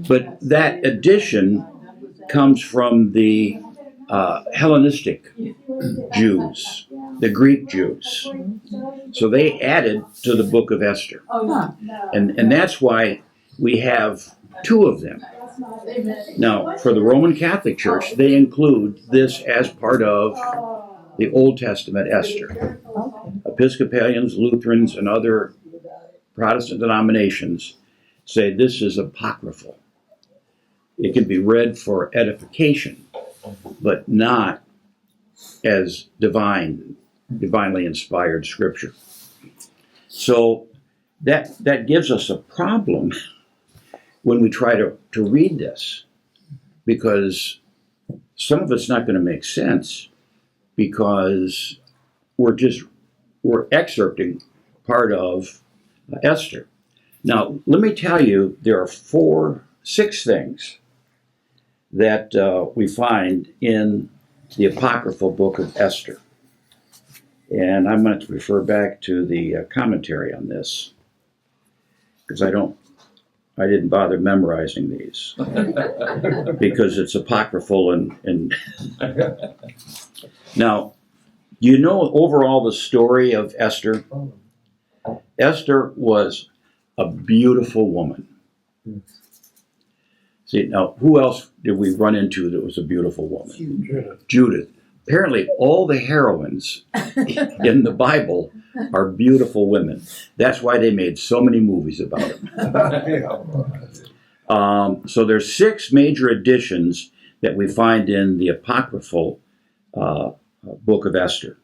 But that addition comes from the Hellenistic Jews, the Greek Jews. So they added to the Book of Esther. And that's why we have two of them. Now, for the Roman Catholic Church, they include this as part of the Old Testament Esther. Episcopalians, Lutherans, and other Protestant denominations say this is apocryphal. It can be read for edification, but not as divinely inspired scripture. So that gives us a problem when we try to read this, because some of it's not going to make sense, because we're excerpting part of Esther. Now, let me tell you, there are 6 things that we find in the Apocryphal Book of Esther. And I'm going to refer back to the commentary on this, because I didn't bother memorizing these, because it's apocryphal and Now, you know overall the story of Esther? Esther was a beautiful woman. See, now, who else did we run into that was a beautiful woman? Judith. Apparently, all the heroines in the Bible are beautiful women. That's why they made so many movies about them. So there's 6 major additions that we find in the Apocryphal Book of Esther.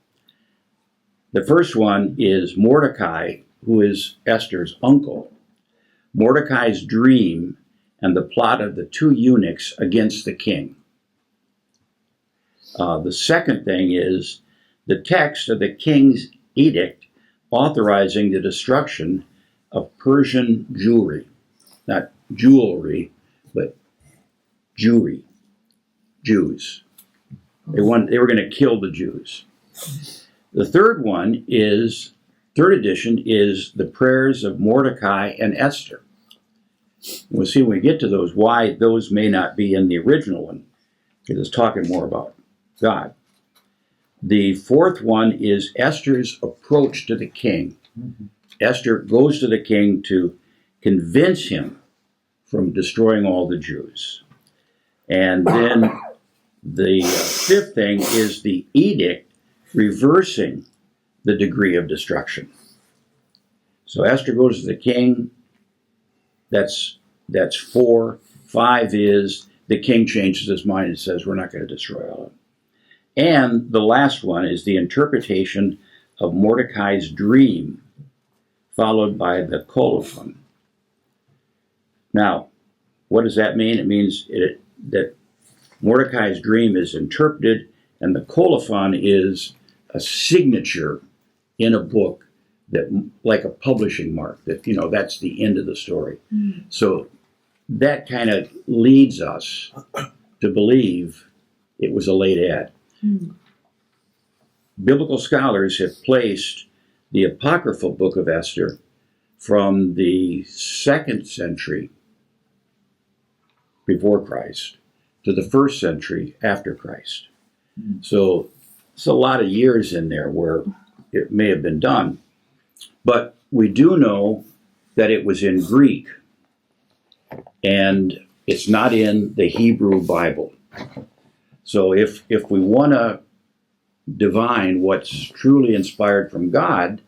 The first one is Mordecai, who is Esther's uncle. Mordecai's dream and the plot of the 2 eunuchs against the king. The second thing is the text of the king's edict authorizing the destruction of Persian jewelry. Not jewelry, but Jewry. Jews. They were going to kill the Jews. The third edition is the prayers of Mordecai and Esther. We'll see when we get to those why those may not be in the original one, because it's talking more about God. The fourth one is Esther's approach to the king. Esther goes to the king to convince him from destroying all the Jews. And then the fifth thing is the edict reversing the decree of destruction. So Esther goes to the king. That's 4. 5 is the king changes his mind and says, we're not going to destroy all of them. And the last one is the interpretation of Mordecai's dream, followed by the colophon. Now, what does that mean? It means that Mordecai's dream is interpreted, and the colophon is a signature in a book, that, like a publishing mark, that, that's the end of the story. So that kind of leads us to believe it was a late ad. Biblical scholars have placed the Apocryphal Book of Esther from the 2nd century before Christ to the 1st century after Christ. So it's a lot of years in there where it may have been done. But we do know that it was in Greek, and it's not in the Hebrew Bible. So if we want to divine what's truly inspired from God,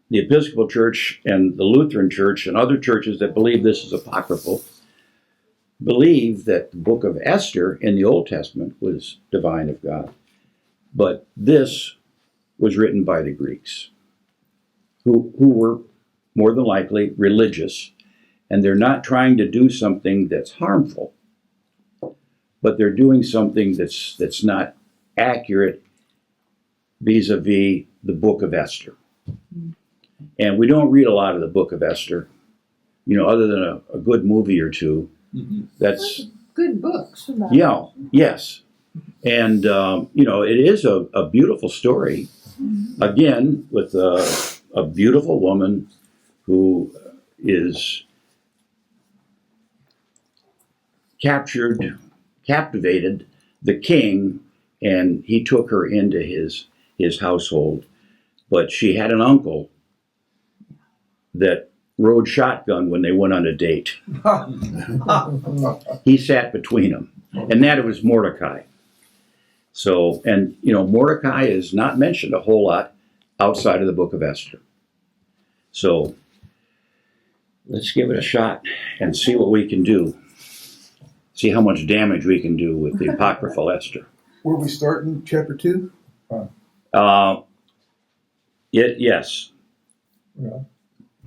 the Episcopal Church and the Lutheran Church and other churches that believe this is apocryphal believe that the Book of Esther in the Old Testament was divine of God. But this was written by the Greeks, who were more than likely religious, and they're not trying to do something that's harmful, but they're doing something that's not accurate vis-a-vis the Book of Esther. And we don't read a lot of the Book of Esther, other than a good movie or two. That's good books. Yes. And, it is a beautiful story, again, with a beautiful woman who is captivated the king, and he took her into his household. But she had an uncle that rode shotgun when they went on a date. He sat between them, and that was Mordecai. So, and Mordecai is not mentioned a whole lot outside of the Book of Esther. So, let's give it a shot and see what we can do. See how much damage we can do with the Apocryphal Esther. Were we starting chapter 2? Yes. Yeah.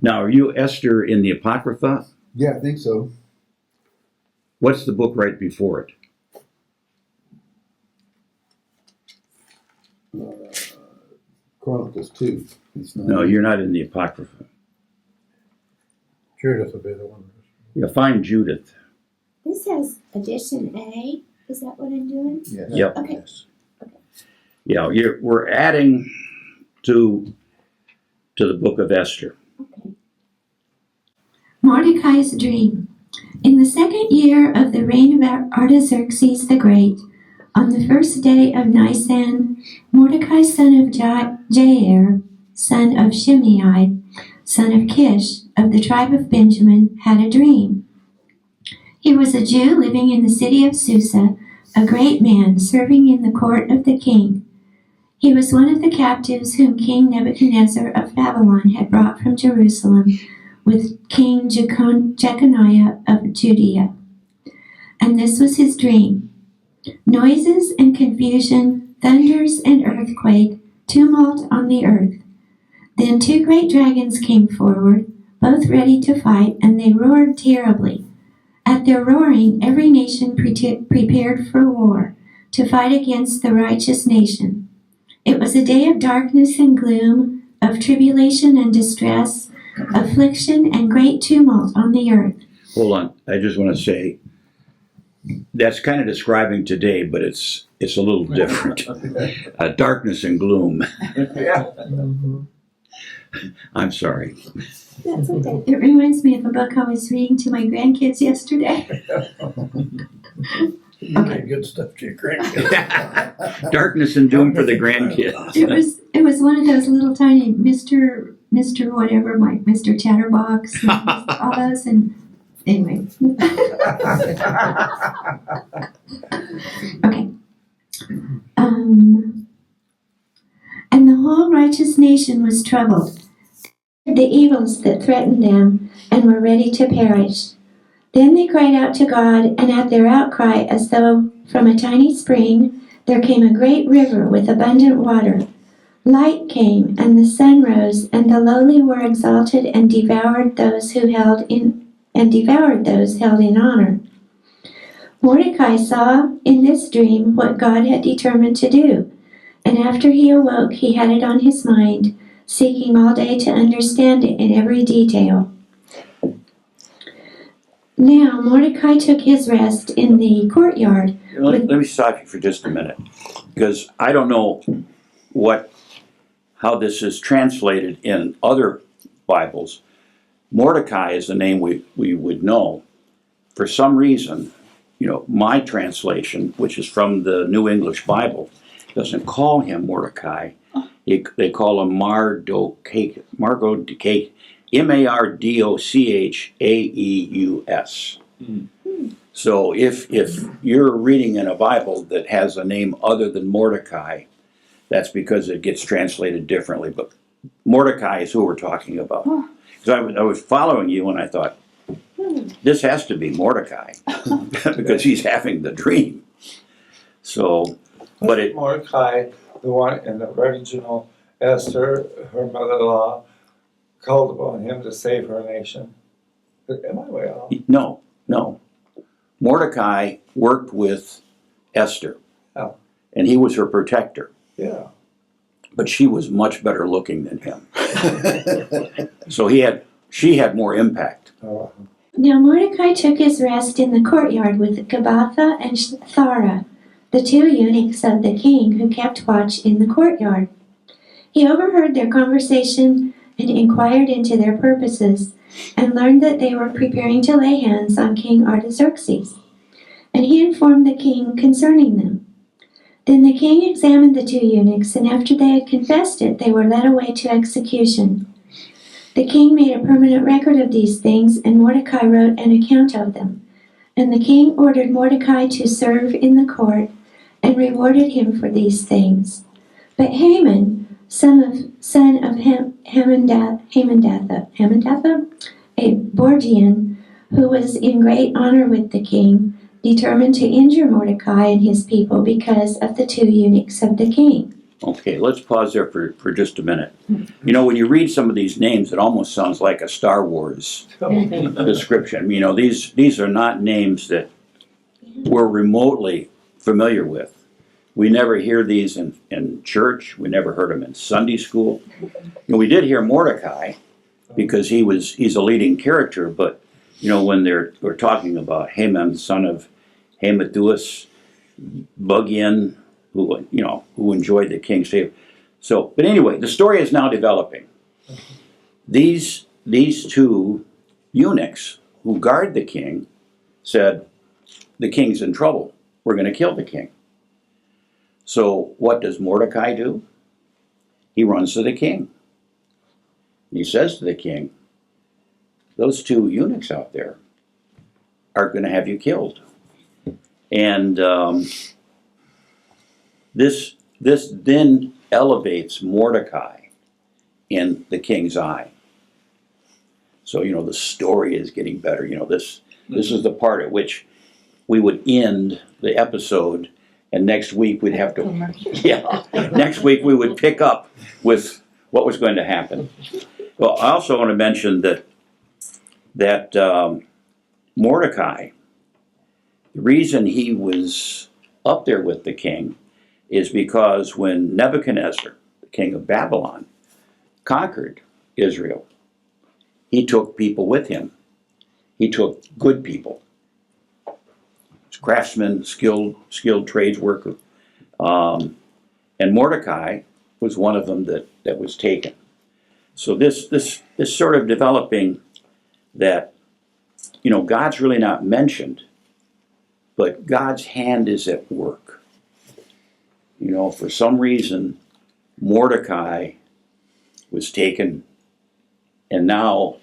Now, are you Esther in the Apocrypha? Yeah, I think so. What's the book right before it? Chronicles 2. No, you're not in the Apocrypha. Judith will be the one. You'll find Judith. This has edition A. Is that what I'm doing? Yes. Yep. Okay. Yes. Yeah, we're adding to the Book of Esther. Okay. Mordecai's dream. In the 2nd year of the reign of Artaxerxes the Great, on the 1st day of Nisan, Mordecai son of Jair, son of Shimei, son of Kish, of the tribe of Benjamin, had a dream. He was a Jew living in the city of Susa, a great man serving in the court of the king. He was one of the captives whom King Nebuchadnezzar of Babylon had brought from Jerusalem with King Jeconiah of Judea. And this was his dream. Noises and confusion, thunders and earthquake, tumult on the earth. Then 2 great dragons came forward, both ready to fight, and they roared terribly. At their roaring, every nation prepared for war, to fight against the righteous nation. It was a day of darkness and gloom, of tribulation and distress, affliction and great tumult on the earth. Hold on, I just want to say that's kind of describing today, but it's a little different. Darkness and gloom. Yeah. I'm sorry. That's okay. It reminds me of a book I was reading to my grandkids yesterday. You get good stuff to your grandkids. Darkness and doom for the grandkids. It was one of those little tiny Mr. whatever, like Mr. Chatterbox and all those, and anyway. Okay. And the whole righteous nation was troubled. The evils that threatened them and were ready to perish. Then they cried out to God, and at their outcry, as though from a tiny spring, there came a great river with abundant water. Light came, and the sun rose, and the lowly were exalted and devoured those held in honor. Mordecai saw in this dream what God had determined to do, and after he awoke, he had it on his mind, seeking all day to understand it in every detail. Now Mordecai took his rest in the courtyard. Let me stop you for just a minute, because I don't know how this is translated in other Bibles. Mordecai is the name we would know. For some reason, my translation, which is from the New English Bible, doesn't call him Mordecai. They call him Mardochaeus, Mardochaeus. So if you're reading in a Bible that has a name other than Mordecai, that's because it gets translated differently. But Mordecai is who we're talking about. Because I was following you and I thought, this has to be Mordecai because he's having the dream. So, but it Mordecai, the one in the original Esther, her mother-in-law, called upon him to save her nation. Am I way off? No. Mordecai worked with Esther, Oh. and he was her protector. Yeah. But she was much better looking than him, so she had more impact. Oh. Now Mordecai took his rest in the courtyard with Gabbatha and Thara, the 2 eunuchs of the king who kept watch in the courtyard. He overheard their conversation, and inquired into their purposes, and learned that they were preparing to lay hands on King Artaxerxes. And he informed the king concerning them. Then the king examined the 2 eunuchs, and after they had confessed it, they were led away to execution. The king made a permanent record of these things, and Mordecai wrote an account of them. And the king ordered Mordecai to serve in the court, and rewarded him for these things. But Haman, son of Hamandatha, a Borgian, who was in great honor with the king, determined to injure Mordecai and his people because of the 2 eunuchs of the king. Okay, let's pause there for just a minute. You know, when you read some of these names, it almost sounds like a Star Wars description. You know, these are not names that we're remotely familiar with. We never hear these in church. We never heard them in Sunday school. And we did hear Mordecai because he's a leading character, but you know, when we're talking about Haman, son of Hammeduas, Bugian, who enjoyed the king's favor. So, but anyway, the story is now developing. These 2 eunuchs who guard the king said, the king's in trouble. We're going to kill the king. So what does Mordecai do? He runs to the king. He says to the king, those 2 eunuchs out there are going to have you killed. And this then elevates Mordecai in the king's eye. So, you know, the story is getting better. You know, this is the part at which we would end the episode, and next week we'd have to, next week we would pick up with what was going to happen. Well, I also want to mention that Mordecai, the reason he was up there with the king is because when Nebuchadnezzar, the king of Babylon, conquered Israel, he took people with him. He took good people, craftsmen, skilled trades worker, and Mordecai was one of them that was taken. So this sort of developing that, you know, God's really not mentioned, but God's hand is at work. You know, for some reason, Mordecai was taken and now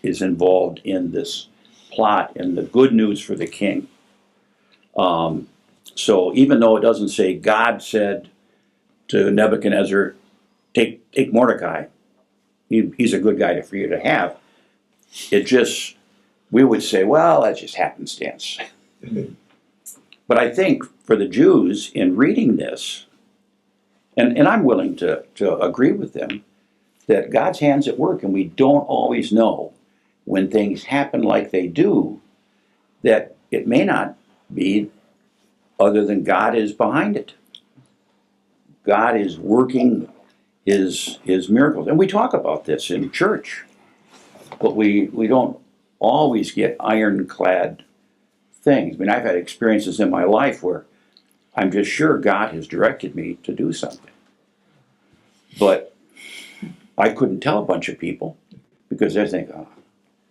is involved in this plot and the good news for the king. So even though it doesn't say God said to Nebuchadnezzar, take Mordecai, he's a good guy for you to have, it just, we would say, well, that's just happenstance. But I think for the Jews in reading this, and I'm willing to agree with them, that God's hand's at work, and we don't always know when things happen like they do, that it may not be other than God is behind it. God is working his miracles. And we talk about this in church, but we don't always get ironclad things. I mean, I've had experiences in my life where I'm just sure God has directed me to do something. But I couldn't tell a bunch of people because they think, oh.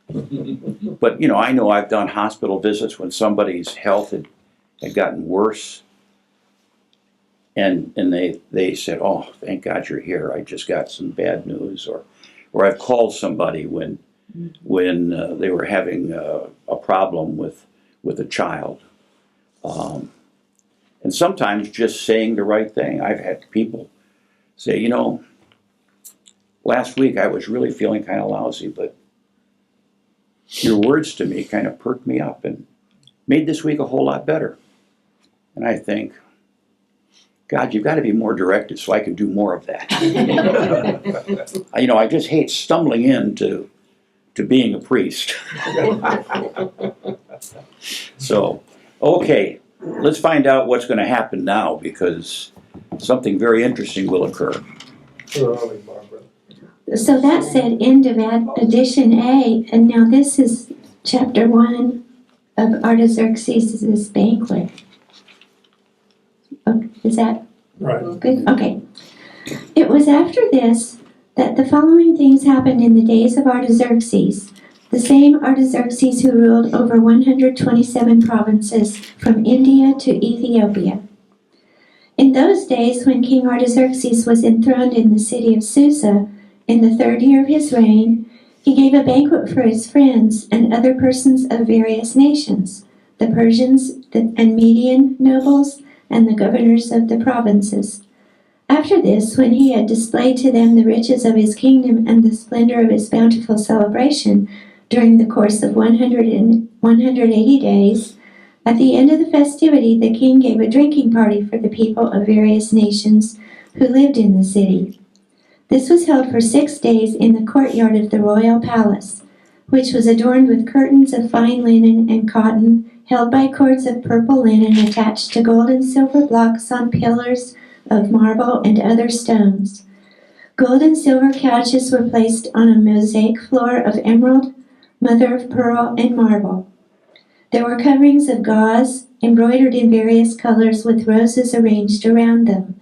But, you know I've done hospital visits when somebody's health had gotten worse. And they said, oh, thank God you're here. I just got some bad news. Or I've called somebody when they were having a problem with a child. And sometimes just saying the right thing. I've had people say, last week I was really feeling kind of lousy, but your words to me kind of perked me up and made this week a whole lot better. And I think, God, you've got to be more directed so I can do more of that. I just hate stumbling into being a priest. So, okay, let's find out what's going to happen now, because something very interesting will occur. So that said end of edition A, and now this is chapter 1 of Artaxerxes' banquet. Okay, is that Right. good? Okay. It was after this that the following things happened in the days of Artaxerxes, the same Artaxerxes who ruled over 127 provinces from India to Ethiopia. In those days, when King Artaxerxes was enthroned in the city of Susa, in the 3rd year of his reign, he gave a banquet for his friends and other persons of various nations, the Persians and Median nobles, and the governors of the provinces. After this, when he had displayed to them the riches of his kingdom and the splendor of his bountiful celebration during the course of 180 days, at the end of the festivity, the king gave a drinking party for the people of various nations who lived in the city. This was held for 6 days in the courtyard of the royal palace, which was adorned with curtains of fine linen and cotton, held by cords of purple linen attached to gold and silver blocks on pillars of marble and other stones. Gold and silver couches were placed on a mosaic floor of emerald, mother of pearl, and marble. There were coverings of gauze, embroidered in various colors with roses arranged around them.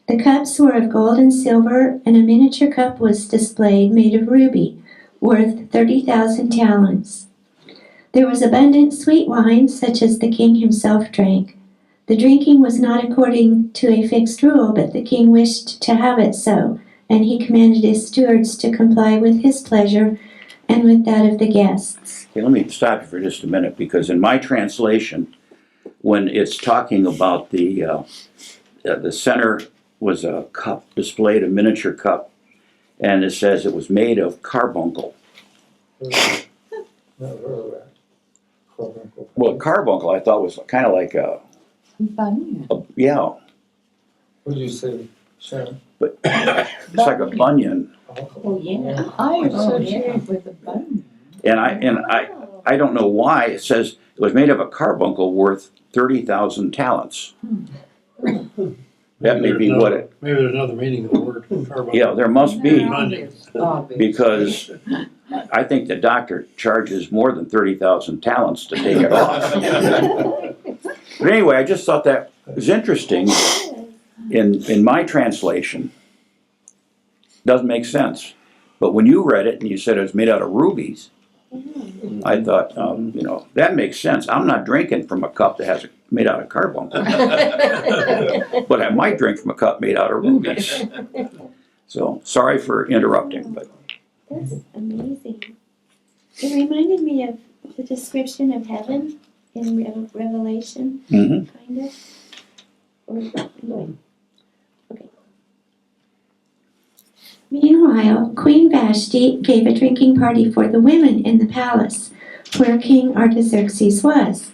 The cups were of gold and silver, and a miniature cup was displayed made of ruby, worth 30,000 talents. There was abundant sweet wine, such as the king himself drank. The drinking was not according to a fixed rule, but the king wished to have it so, and he commanded his stewards to comply with his pleasure and with that of the guests. Okay, let me stop you for just a minute, because in my translation, when it's talking about the center was a cup displayed, a miniature cup, and it says it was made of carbuncle. Never heard of that. Carbuncle. Well, carbuncle I thought was kind of like Bunny. yeah, What did you say, Sharon? but it's like a bunion. Oh, yeah. I associate with a bunny. And I don't know why it says it was made of a carbuncle worth 30,000 talents. That may be what it. Maybe there's another meaning of the word carbuncle. Yeah, there must be, Obvious. because I think the doctor charges more than 30,000 talents to take it off. But anyway, I just thought that was interesting. In my translation, doesn't make sense. But when you read it and you said it was made out of rubies, I thought, that makes sense. I'm not drinking from a cup that has made out of carbuncle, but I might drink from a cup made out of rubies. So sorry for interrupting, but That's amazing. It reminded me of the description of heaven in Revelation, mhm. kind of. Okay. Meanwhile, Queen Vashti gave a drinking party for the women in the palace, where King Artaxerxes was.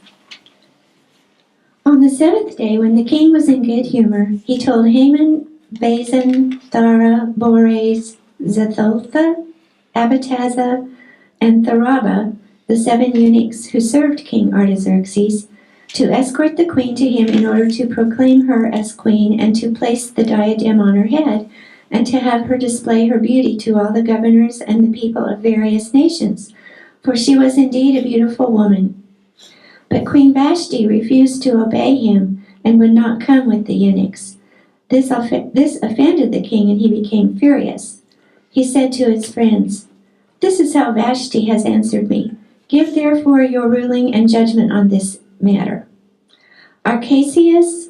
On the 7th day, when the king was in good humor, he told Haman, Bazan, Thara, Bores, Zethotha, Abitazah, and Tharaba, the 7 eunuchs who served King Artaxerxes, to escort the queen to him in order to proclaim her as queen and to place the diadem on her head, and to have her display her beauty to all the governors and the people of various nations, for she was indeed a beautiful woman. But Queen Vashti refused to obey him and would not come with the eunuchs. This offended the king, and he became furious. He said to his friends, "This is how Vashti has answered me. Give therefore your ruling and judgment on this matter." Arcasius,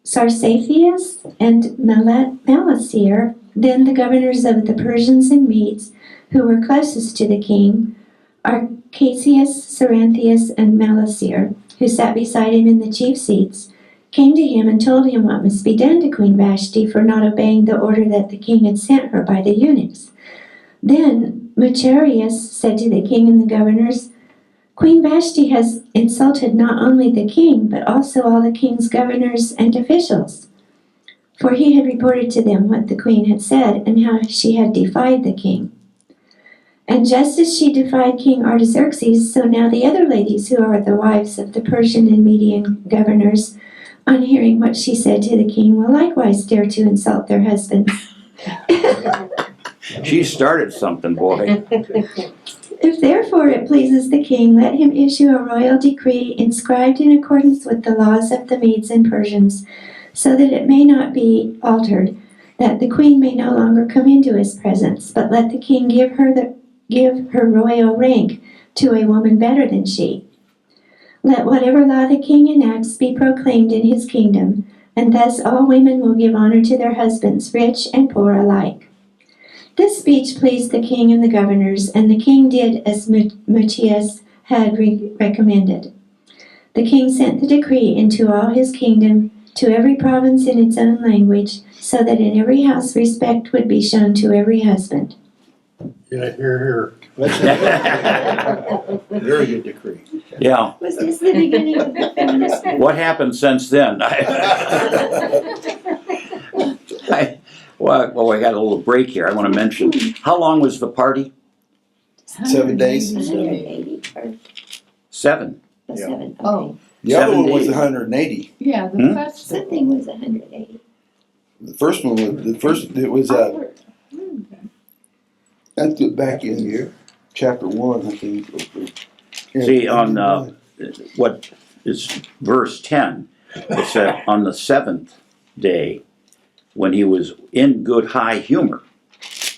Sarsathius, and Malisir, then the governors of the Persians and Medes, who were closest to the king, Arcasius, Saranthius, and Malisir, who sat beside him in the chief seats, came to him and told him what must be done to Queen Vashti for not obeying the order that the king had sent her by the eunuchs. Then Mucharius said to the king and the governors, "Queen Vashti has insulted not only the king, but also all the king's governors and officials." For he had reported to them what the queen had said and how she had defied the king. And just as she defied King Artaxerxes, so now the other ladies who are the wives of the Persian and Median governors, on hearing what she said to the king, will likewise dare to insult their husbands. She started something, boy. If therefore it pleases the king, let him issue a royal decree inscribed in accordance with the laws of the Medes and Persians, so that it may not be altered, that the queen may no longer come into his presence, but let the king give her royal rank to a woman better than she. Let whatever law the king enacts be proclaimed in his kingdom, and thus all women will give honor to their husbands, rich and poor alike." This speech pleased the king and the governors, and the king did as Matthias had recommended. The king sent the decree into all his kingdom, to every province in its own language, so that in every house respect would be shown to every husband. Yeah, here. Very good decree. Yeah. Was this the beginning of the feminist movement? What happened since then? Well, we got a little break here. I want to mention, how long was the party? 7 days. 180 or 7. the Yeah. 7? Oh, Okay. The other 7 one was days. 180. yeah, the Hmm? festival. Something was 180. The first one was that's back in here, chapter 1, I think. See, on what is verse 10, it said, on the 7th day, when he was in good high humor,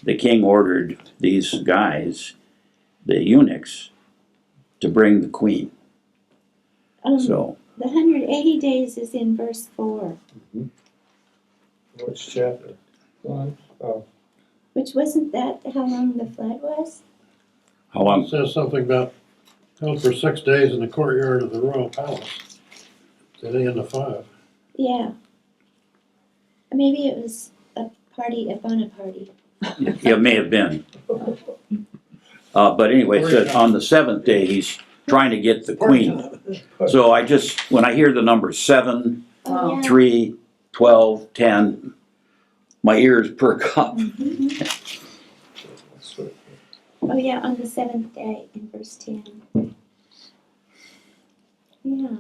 the king ordered these guys, the eunuchs, to bring the queen. So, The 180 days is in verse 4, Which chapter? 1? Oh, which wasn't that how long the flood was? how It long? says something about held for 6 days in the courtyard of the royal palace. At the end of 5. Yeah. Maybe it was a party, a Bona party. It may have been. But anyway, it said on the 7th day, he's trying to get the queen. So when I hear the numbers 7, Oh, yeah. 3, 12, 10, my ears perk up. that's what- Oh, yeah, on the 7th day in verse 10. Yeah.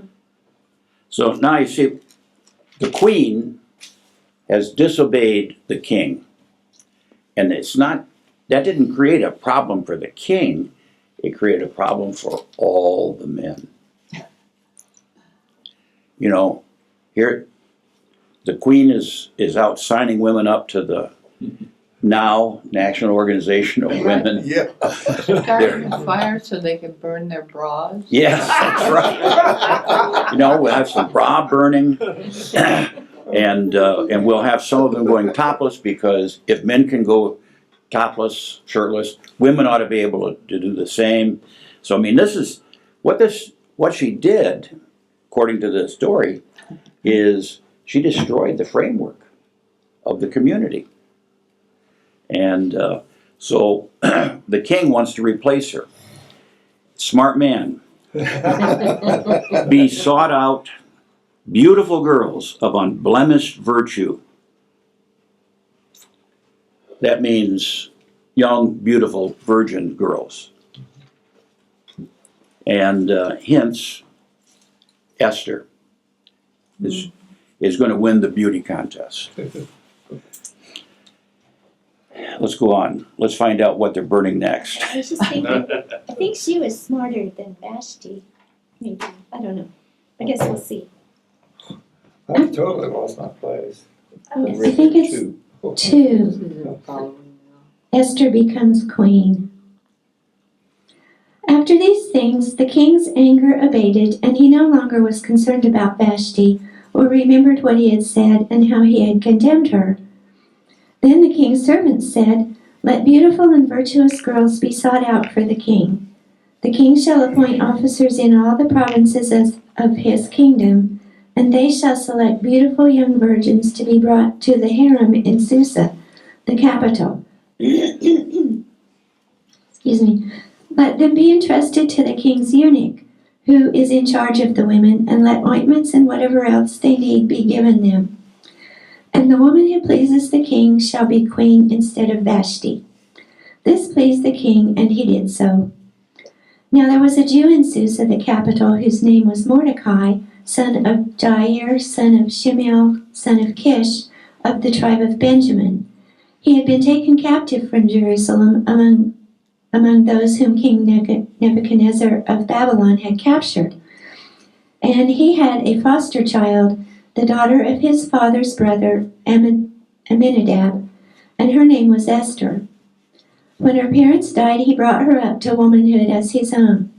So now you see, the queen has disobeyed the king. And that didn't create a problem for the king, it created a problem for all the men. You know, here, the queen is out signing women up to the NOW, National Organization of Women. Yeah. Starting a fire so they can burn their bras. Yes, that's right. You know, we'll have some bra burning, and we'll have some of them going topless, because if men can go topless, shirtless, women ought to be able to do the same. So I mean, this is what she did, according to the story, is she destroyed the framework of the community, and so the king wants to replace her. Smart man. Be sought out, beautiful girls of unblemished virtue. That means young, beautiful, virgin girls. And hence, Esther is going to win the beauty contest. Let's go on. Let's find out what they're burning next. I was just thinking, I think she was smarter than Vashti. Maybe. I don't know. I guess we'll see. I totally lost my place. Oh, I think it's 2. This isn't following now. Esther becomes queen. After these things, the king's anger abated, and he no longer was concerned about Vashti, or remembered what he had said and how he had condemned her. Then the king's servants said, "Let beautiful and virtuous girls be sought out for the king. The king shall appoint officers in all the provinces of his kingdom, and they shall select beautiful young virgins to be brought to the harem in Susa, the capital." Excuse me. "Let them be entrusted to the king's eunuch, who is in charge of the women, and let ointments and whatever else they need be given them. And the woman who pleases the king shall be queen instead of Vashti." This pleased the king, and he did so. Now there was a Jew in Susa, the capital, whose name was Mordecai, son of Jair, son of Shimei, son of Kish, of the tribe of Benjamin. He had been taken captive from Jerusalem among those whom King Nebuchadnezzar of Babylon had captured. And he had a foster child, the daughter of his father's brother Aminadab, and her name was Esther. When her parents died, he brought her up to womanhood as his own.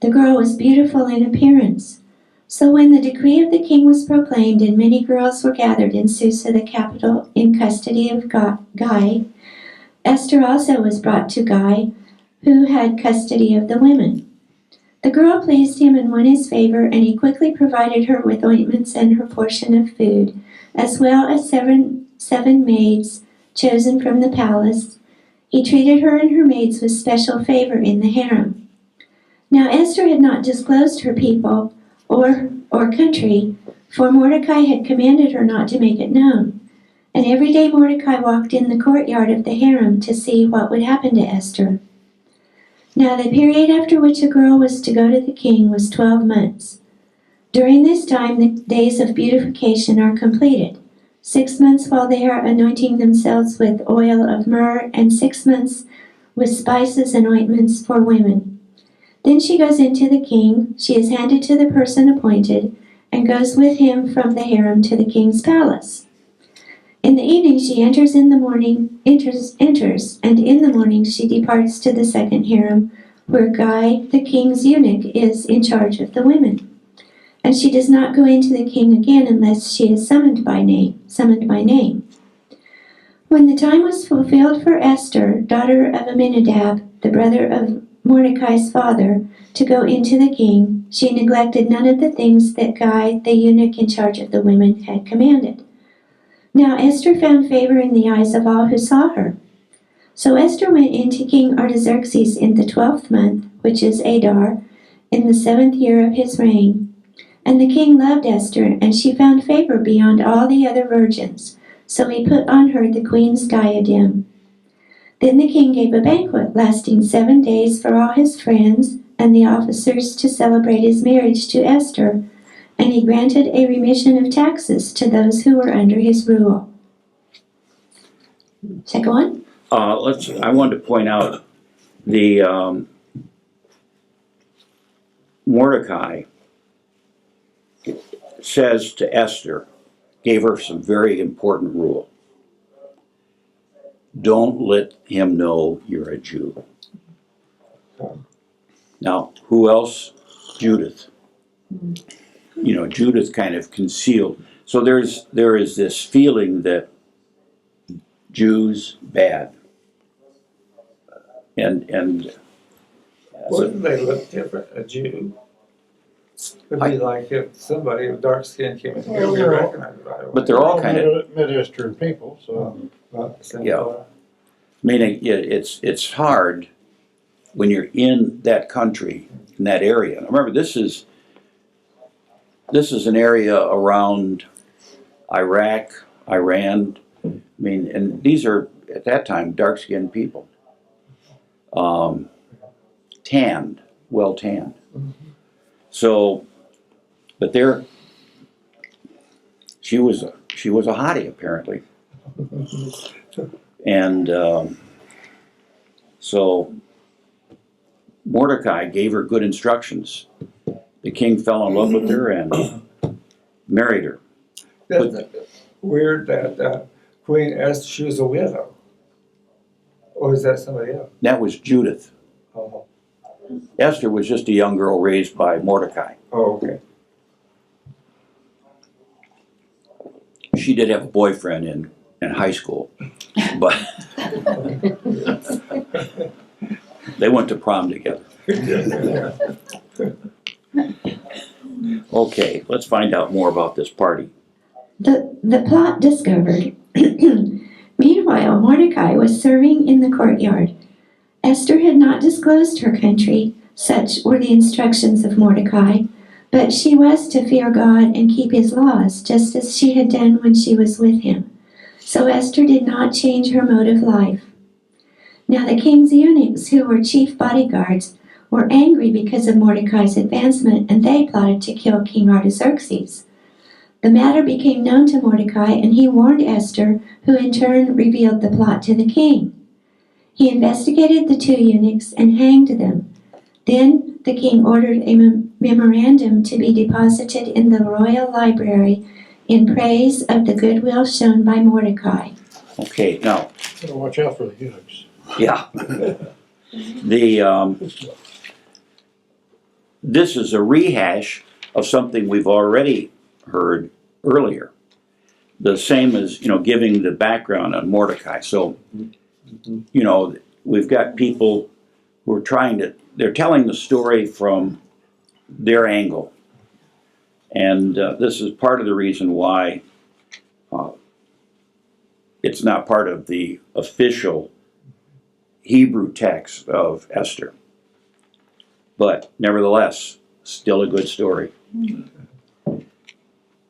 The girl was beautiful in appearance. So when the decree of the king was proclaimed and many girls were gathered in Susa, the capital, in custody of Guy, Esther also was brought to Guy, who had custody of the women. The girl pleased him and won his favor, and he quickly provided her with ointments and her portion of food, as well as seven maids chosen from the palace. He treated her and her maids with special favor in the harem. Now Esther had not disclosed her people or country, for Mordecai had commanded her not to make it known. And every day Mordecai walked in the courtyard of the harem to see what would happen to Esther. Now the period after which a girl was to go to the king was 12 months. During this time the days of beautification are completed. 6 months while they are anointing themselves with oil of myrrh, and 6 months with spices and ointments for women. Then she goes into the king, she is handed to the person appointed, and goes with him from the harem to the king's palace. In the evening she enters, and in the morning she departs to the second harem, where Guy, the king's eunuch, is in charge of the women. And she does not go into the king again unless she is summoned by name. When the time was fulfilled for Esther, daughter of Aminadab, the brother of Mordecai's father, to go into the king, she neglected none of the things that Guy, the eunuch in charge of the women, had commanded. Now Esther found favor in the eyes of all who saw her. So Esther went into King Artaxerxes in the 12th month, which is Adar, in the 7th year of his reign. And the king loved Esther, and she found favor beyond all the other virgins. So he put on her the queen's diadem. Then the king gave a banquet lasting 7 days for all his friends and the officers to celebrate his marriage to Esther, and he granted a remission of taxes to those who were under his rule. Second one? I wanted to point out the Mordecai says to Esther, gave her some very important rule. Don't let him know you're a Jew. Now, who else? Judith. Judith kind of concealed. So there is this feeling that Jews bad. And Wouldn't they look different, a Jew? It'd be like if somebody with dark skin came in here, we recognize it right away. but they're all kind of Mid-Eastern people, so. Yeah. It's hard when you're in that country, in that area. Remember, this is an area around Iraq, Iran. And these are at that time dark-skinned people, tanned, well tanned. So, but she was a hottie apparently, and so Mordecai gave her good instructions. The king fell in love with her and married her. Isn't it weird that Queen Esther, she was a widow? Or is that somebody else? That was Judith. Oh, Esther was just a young girl raised by Mordecai. okay. She did have a boyfriend in high school, but they went to prom together. Okay, let's find out more about this party. The plot discovered. Meanwhile, Mordecai was serving in the courtyard. Esther had not disclosed her country, such were the instructions of Mordecai, but she was to fear God and keep his laws, just as she had done when she was with him. So Esther did not change her mode of life. Now the king's eunuchs, who were chief bodyguards, were angry because of Mordecai's advancement, and they plotted to kill King Artaxerxes. The matter became known to Mordecai, and he warned Esther, who in turn revealed the plot to the king. He investigated the 2 eunuchs and hanged them. Then the king ordered a memorandum to be deposited in the royal library in praise of the goodwill shown by Mordecai. Okay, now, Gotta watch out for the eunuchs. yeah. This is a rehash of something we've already heard earlier. The same as, giving the background on Mordecai. So, we've got people who are they're telling the story from their angle. And this is part of the reason why it's not part of the official Hebrew text of Esther. But nevertheless, still a good story.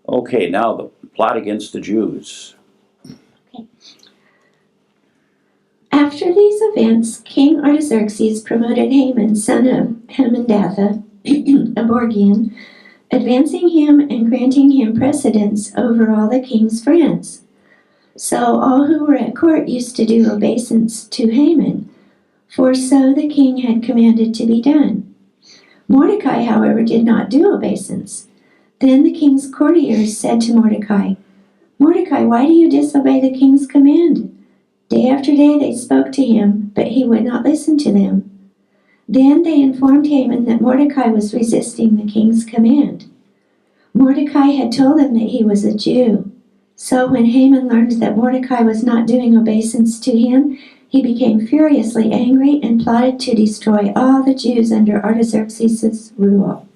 Okay, now the plot against the Jews. After these events, King Artaxerxes promoted Haman, son of Hammedatha, a Borgian, advancing him and granting him precedence over all the king's friends. So all who were at court used to do obeisance to Haman, for so the king had commanded to be done. Mordecai, however, did not do obeisance. Then the king's courtiers said to Mordecai, "Mordecai, why do you disobey the king's command?" Day after day they spoke to him, but he would not listen to them. Then they informed Haman that Mordecai was resisting the king's command. Mordecai had told them that he was a Jew. So when Haman learned that Mordecai was not doing obeisance to him, he became furiously angry and plotted to destroy all the Jews under Artaxerxes' rule.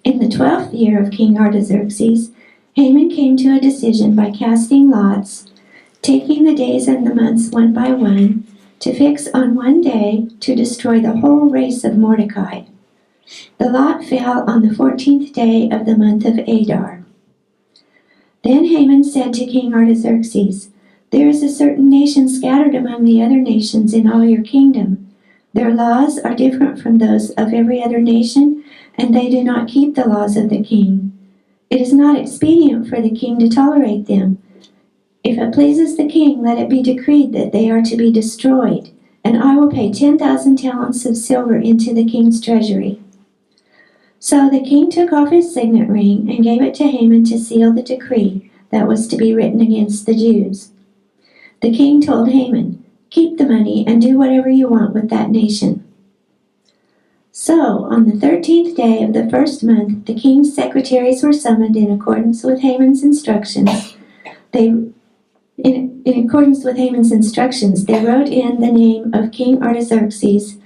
In the 12th year of King Artaxerxes, Haman came to a decision by casting lots, taking the days and the months one by one, to fix on one day to destroy the whole race of Mordecai. The lot fell on the 14th day of the month of Adar. Then Haman said to King Artaxerxes, "There is a certain nation scattered among the other nations in all your kingdom. Their laws are different from those of every other nation, and they do not keep the laws of the king. It is not expedient for the king to tolerate them. If it pleases the king, let it be decreed that they are to be destroyed, and I will pay 10,000 talents of silver into the king's treasury." So the king took off his signet ring and gave it to Haman to seal the decree that was to be written against the Jews. The king told Haman, "Keep the money and do whatever you want with that nation." So, on the 13th day of the first month, the king's secretaries were summoned in accordance with Haman's instructions. In accordance with Haman's instructions, they wrote in the name of King Artaxerxes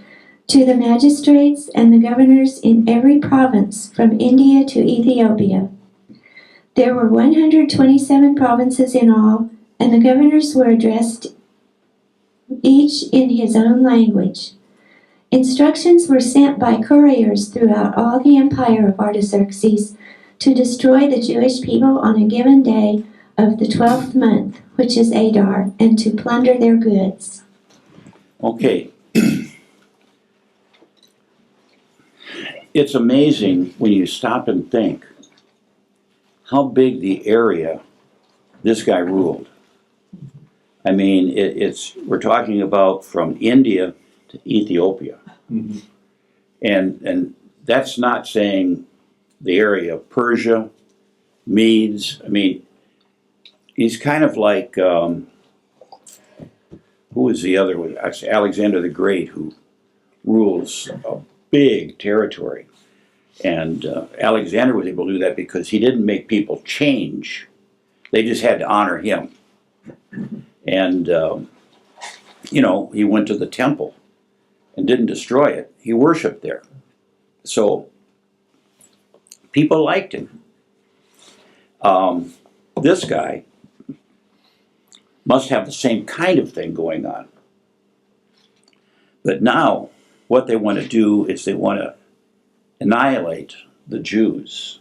to the magistrates and the governors in every province from India to Ethiopia. There were 127 provinces in all, and the governors were addressed each in his own language. Instructions were sent by couriers throughout all the empire of Artaxerxes to destroy the Jewish people on a given day of the 12th month, which is Adar, and to plunder their goods. Okay. It's amazing when you stop and think how big the area this guy ruled. I mean, we're talking about from India to Ethiopia. Mhm. And that's not saying the area of Persia, Medes. I mean, he's kind of like, who was the other one? Actually, Alexander the Great, who rules a big territory. And Alexander was able to do that because he didn't make people change. They just had to honor him. And, he went to the temple and didn't destroy it. He worshiped there. So people liked him. This guy must have the same kind of thing going on. But now, what they want to do is they want to annihilate the Jews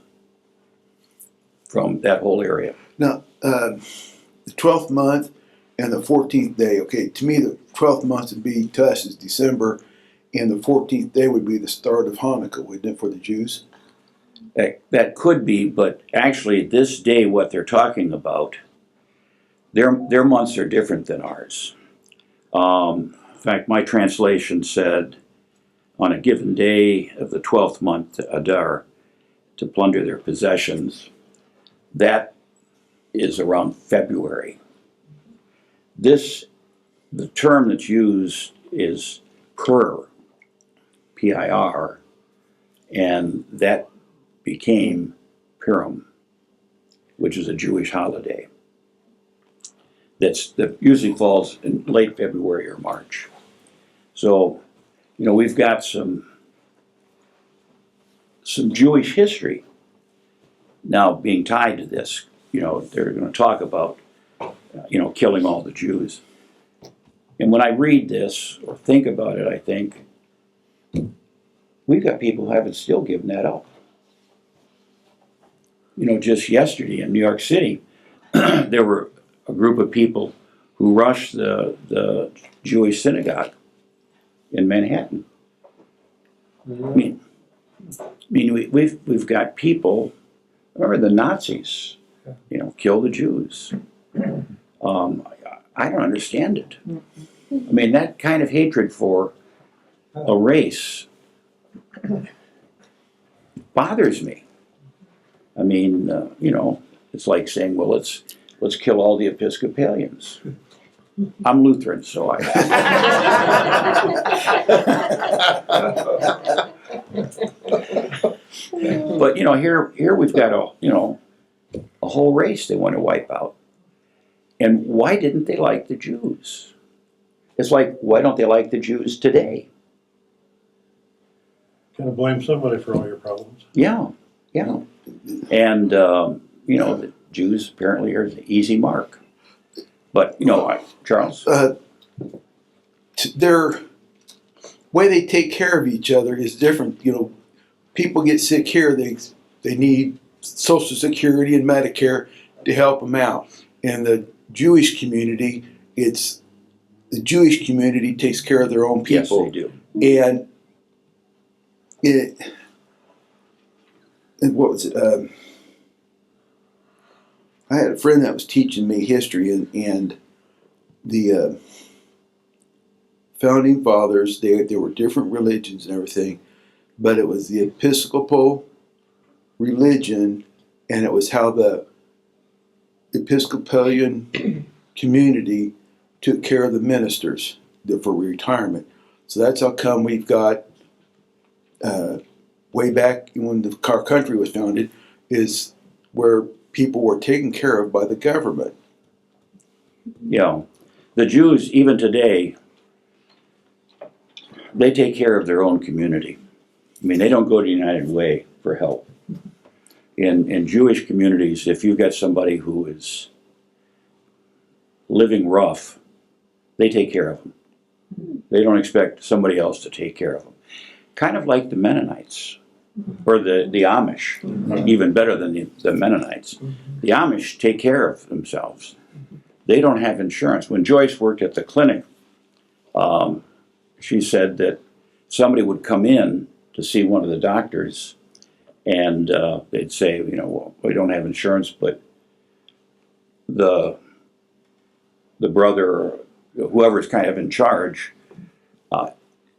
from that whole area. Now, the 12th month and the 14th day. Okay, to me, the 12th month would be, to us, is December, and the 14th day would be the start of Hanukkah, wouldn't it, for the Jews? That could be, but actually this day, what they're talking about, their months are different than ours. In fact, my translation said, on a given day of the 12th month, Adar, to plunder their possessions. That is around February. the term that's used is Pur, P-I-R, and that became Purim, which is a Jewish holiday. That usually falls in late February or March. So, we've got some Jewish history now being tied to this. They're going to talk about, killing all the Jews. And when I read this or think about it, I think we've got people who haven't still given that up. Just yesterday in New York City, there were a group of people who rushed the Jewish synagogue in Manhattan. I mean, we've got people. Remember the Nazis? Kill the Jews. I don't understand it. I mean, that kind of hatred for a race bothers me. I mean, it's like saying, well, let's kill all the Episcopalians. I'm Lutheran, so I. But here we've got a whole race they want to wipe out. And why didn't they like the Jews? It's like, why don't they like the Jews today? Kind of blame somebody for all your problems. Yeah. And the Jews apparently are an easy mark. But Charles. Their way they take care of each other is different. People get sick here. They need Social Security and Medicare to help them out. And the Jewish community, the Jewish community takes care of their own people. Yes, they do. And what was it? I had a friend that was teaching me history, and the founding fathers, there were different religions and everything, but it was the Episcopal religion, and it was how the Episcopalian community took care of the ministers for retirement. So that's how come we've got, way back when our country was founded, is where people were taken care of by the government. The Jews, even today, they take care of their own community. I mean, they don't go to United Way for help. In Jewish communities, if you've got somebody who is living rough, they take care of them. They don't expect somebody else to take care of them. Kind of like the Mennonites, or the Amish, even better than the Mennonites. The Amish take care of themselves. They don't have insurance. When Joyce worked at the clinic, she said that somebody would come in to see one of the doctors, and they'd say, well, we don't have insurance, but the brother, whoever's kind of in charge,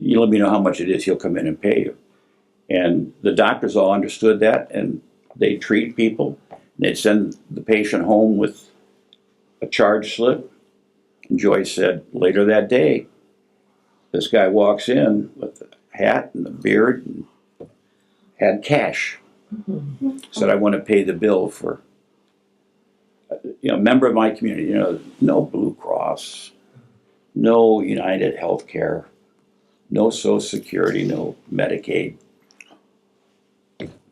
you let me know how much it is, he'll come in and pay you. And the doctors all understood that, and they treat people. They'd send the patient home with a charge slip. And Joyce said later that day, this guy walks in with the hat and the beard and had cash. Said, I want to pay the bill for, a member of my community. No Blue Cross, no United Healthcare, no Social Security, no Medicaid.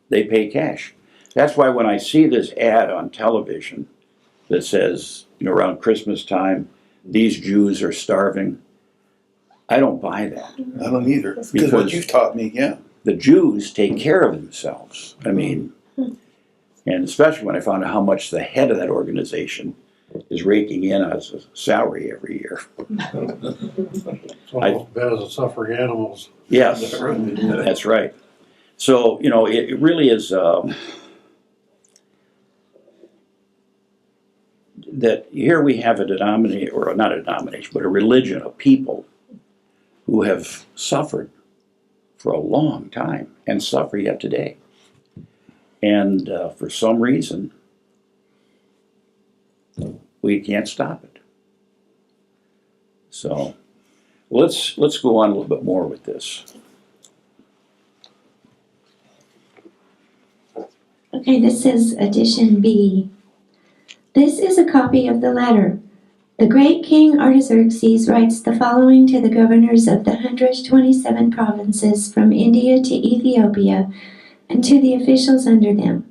They pay cash. That's why when I see this ad on television that says, around Christmas time, these Jews are starving, I don't buy that. I don't either. Because what you've taught me, yeah. The Jews take care of themselves. I mean, and especially when I found out how much the head of that organization is raking in as a salary every year. It's almost bad as the suffering animals. Yes, that's right. So, it really is that here we have a denomination, or not a denomination, but a religion of people who have suffered for a long time and suffer yet today. And for some reason, we can't stop it. So let's go on a little bit more with this. Okay, this is edition B. This is a copy of the letter. The great King Artaxerxes writes the following to the governors of the 127 provinces from India to Ethiopia and to the officials under them.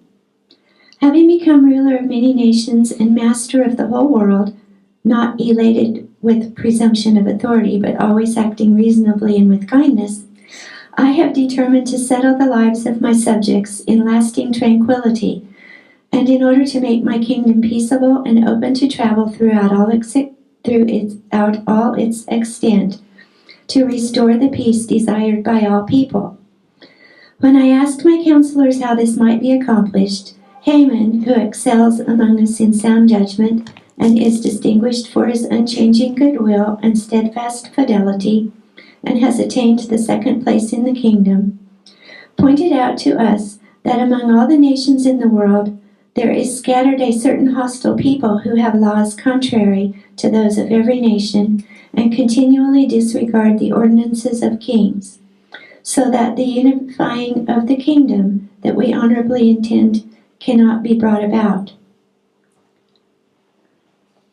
Having become ruler of many nations and master of the whole world, not elated with presumption of authority, but always acting reasonably and with kindness, I have determined to settle the lives of my subjects in lasting tranquility, and in order to make my kingdom peaceable and open to travel throughout all its extent, to restore the peace desired by all people. When I asked my counselors how this might be accomplished, Haman, who excels among us in sound judgment and is distinguished for his unchanging goodwill and steadfast fidelity, and has attained the second place in the kingdom, pointed out to us that among all the nations in the world there is scattered a certain hostile people who have laws contrary to those of every nation, and continually disregard the ordinances of kings, so that the unifying of the kingdom that we honorably intend cannot be brought about.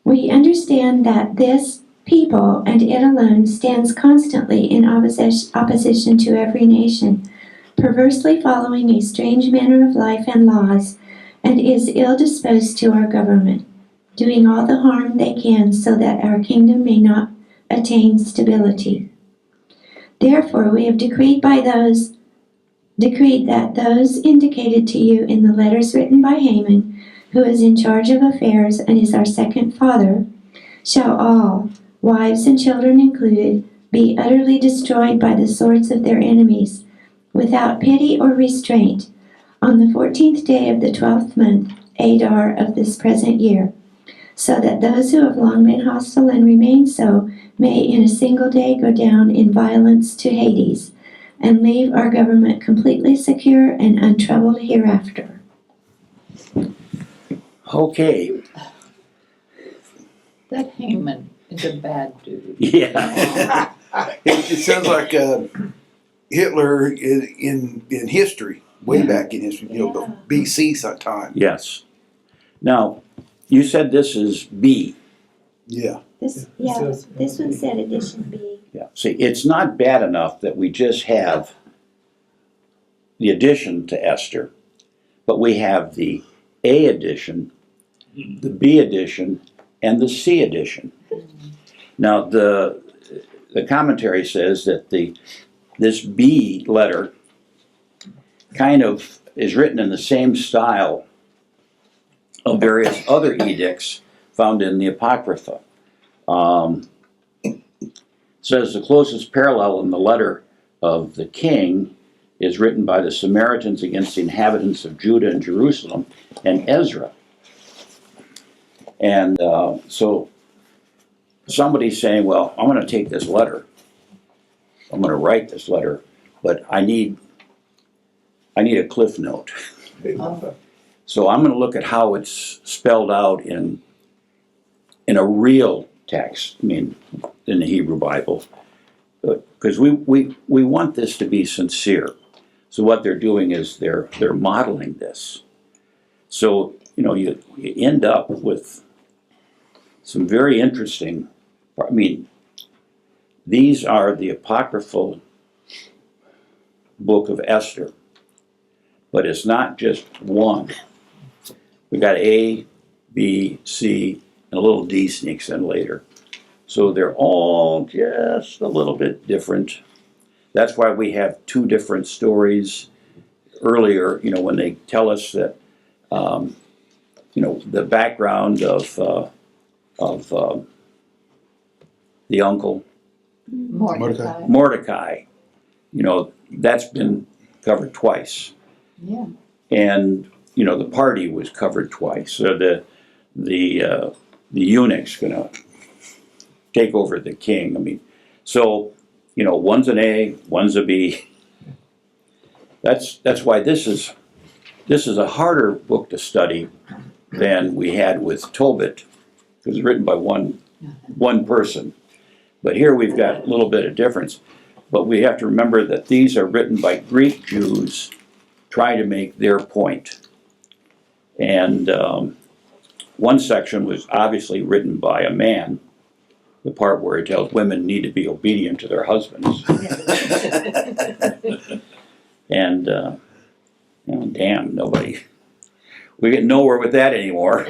We understand that this people, and it alone, stands constantly in opposition to every nation, perversely following a strange manner of life and laws, and is ill disposed to our government, doing all the harm they can so that our kingdom may not attain stability. Therefore, we have decreed that those indicated to you in the letters written by Haman, who is in charge of affairs and is our second father, shall all, wives and children included, be utterly destroyed by the swords of their enemies, without pity or restraint, on the 14th day of the 12th month, Adar, of this present year, so that those who have long been hostile and remain so may in a single day go down in violence to Hades, and leave our government completely secure and untroubled hereafter. Okay. That Haman is a bad dude. Yeah. It sounds like Hitler in history, way back in history, the BC sometime. Yes. Now, you said this is B. Yeah. This one said edition B. Yeah. See, it's not bad enough that we just have the addition to Esther, but we have the A edition, the B edition, and the C edition. Now, the commentary says that this B letter kind of is written in the same style of various other edicts found in the Apocrypha. Says the closest parallel in the letter of the king is written by the Samaritans against the inhabitants of Judah and Jerusalem and Ezra. And so somebody's saying, well, I'm going to take this letter. I'm going to write this letter, but I need a cliff note. So I'm going to look at how it's spelled out in a real text, I mean, in the Hebrew Bible, because we want this to be sincere. So what they're doing is they're modeling this. So you end up with some very interesting. I mean, these are the apocryphal Book of Esther, but it's not just one. We got A, B, C, and a little D sneaks in later. So they're all just a little bit different. That's why we have two different stories earlier, when they tell us that, the background of the uncle, Mordecai, that's been covered twice. Yeah. And, the party was covered twice. So the eunuch's going to take over the king. I mean, so, one's an A, one's a B. That's why this is a harder book to study than we had with Tobit. It was written by one person. But here we've got a little bit of difference. But we have to remember that these are written by Greek Jews trying to make their point. And one section was obviously written by a man, the part where it tells women need to be obedient to their husbands. And, damn, we get nowhere with that anymore.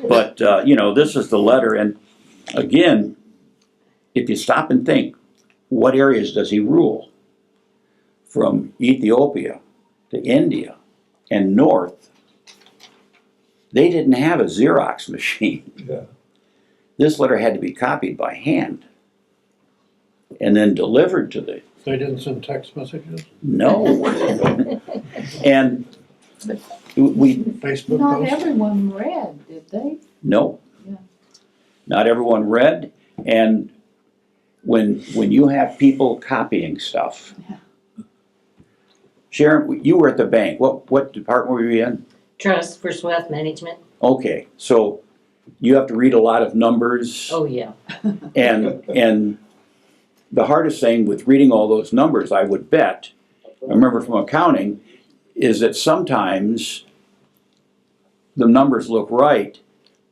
But, this is the letter. And again, if you stop and think, what areas does he rule? From Ethiopia to India and north. They didn't have a Xerox machine. Yeah. This letter had to be copied by hand and then delivered to the... They didn't send text messages? No. And we... Facebook Not posts? everyone read, did they? No. Yeah. Not everyone read. And when you have people copying stuff... Sharon, you were at the bank. What department were you in? Trust for wealth management. Okay, so you have to read a lot of numbers. Oh, yeah. And the hardest thing with reading all those numbers, I would bet, I remember from accounting, is that sometimes the numbers look right,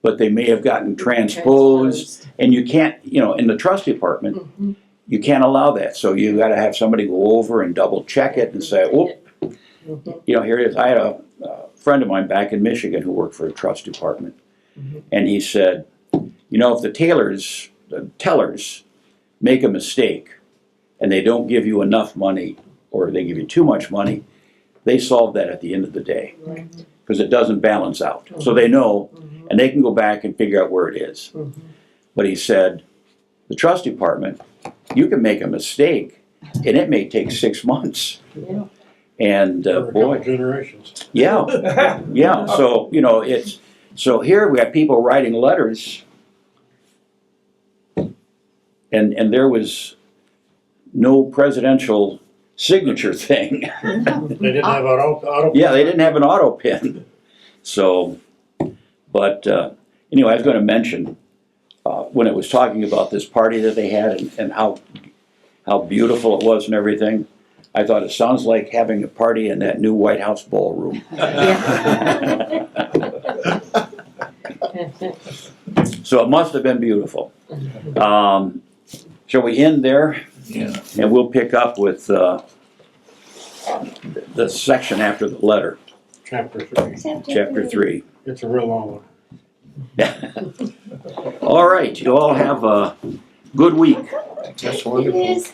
but they may have gotten transposed. And you can't, in the trust department, Mm-hmm. you can't allow that. So you got to have somebody go over and double check it and say, oh, Mm-hmm. here it is. I had a friend of mine back in Michigan who worked for a trust department. Mm-hmm. And he said, if the tellers make a mistake and they don't give you enough money or they give you too much money, they solve that at the end of the day because it doesn't balance out. So they know, and they can go back and figure out where it is. Mm-hmm. But he said, the trust department, you can make a mistake and it may take 6 months. Yeah. And For a boy, couple generations. yeah. So, so here we have people writing letters and there was no presidential signature thing. They didn't have auto. Yeah, they didn't have an auto pen. So, but anyway, I was going to mention when it was talking about this party that they had and how beautiful it was and everything, I thought it sounds like having a party in that new White House ballroom. So it must have been beautiful. Shall we end there? Yeah. And we'll pick up with the section after the letter, Chapter 3. chapter 3. It's a real long one. All right, you all have a good week. That's It is.